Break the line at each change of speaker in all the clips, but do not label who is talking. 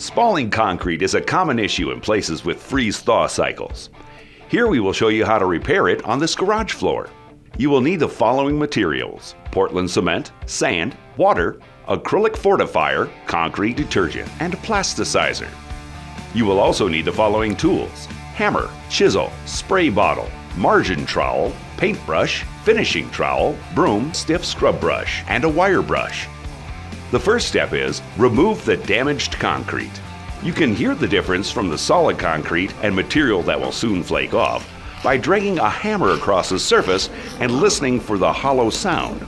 Spalling concrete is a common issue in places with freeze-thaw cycles. Here we will show you how to repair it on this garage floor. You will need the following materials: Portland cement, sand, water, acrylic fortifier, concrete detergent, and plasticizer. You will also need the following tools: hammer, chisel, spray bottle, margin trowel, paintbrush, finishing trowel, broom, stiff scrub brush, and a wire brush. The first step is remove the damaged concrete. You can hear the difference from the solid concrete and material that will soon flake off by dragging a hammer across the surface and listening for the hollow sound.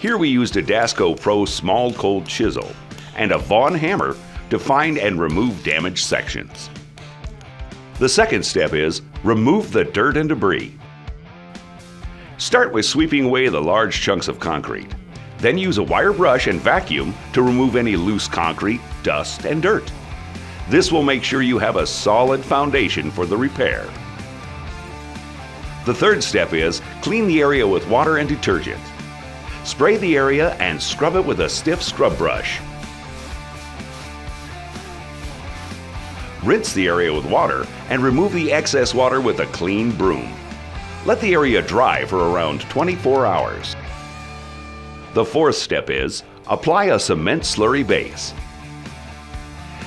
Here we used a DASCO Pro small cold chisel and a Vaughan hammer to find and remove damaged sections. The second step is remove the dirt and debris. Start with sweeping away the large chunks of concrete. Then use a wire brush and vacuum to remove any loose concrete, dust, and dirt. This will make sure you have a solid foundation for the repair. The third step is clean the area with water and detergent. Spray the area and scrub it with a stiff scrub brush. Rinse the area with water and remove the excess water with a clean broom. Let the area dry for around 24 hours. The fourth step is apply a cement slurry base.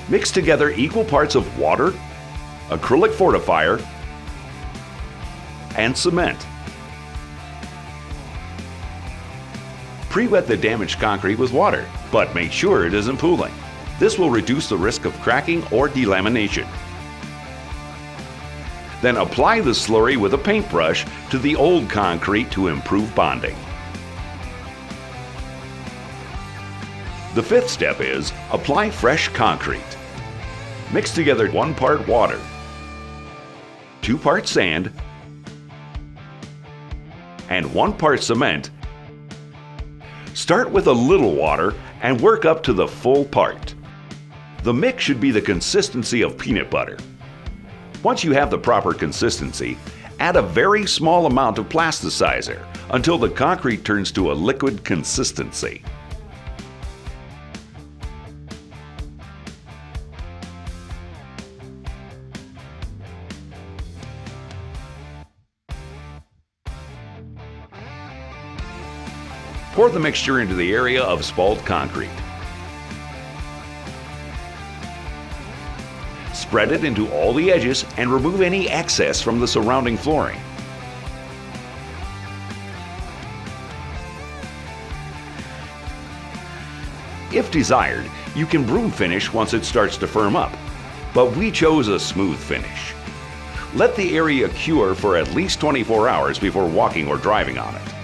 Mix together equal parts of water, acrylic fortifier, and cement. Pre-wet the damaged concrete with water, but make sure it isn't pooling. This will reduce the risk of cracking or delamination. Then apply the slurry with a paintbrush to the old concrete to improve bonding. The fifth step is apply fresh concrete. Mix together 1 part water, 2 parts sand, and 1 part cement. Start with a little water and work up to the full part. The mix should be the consistency of peanut butter. Once you have the proper consistency, add a very small amount of plasticizer until the concrete turns to a liquid consistency. Pour the mixture into the area of spalled concrete. Spread it into all the edges and remove any excess from the surrounding flooring. If desired, you can broom finish once it starts to firm up, but we chose a smooth finish. Let the area cure for at least 24 hours before walking or driving on it.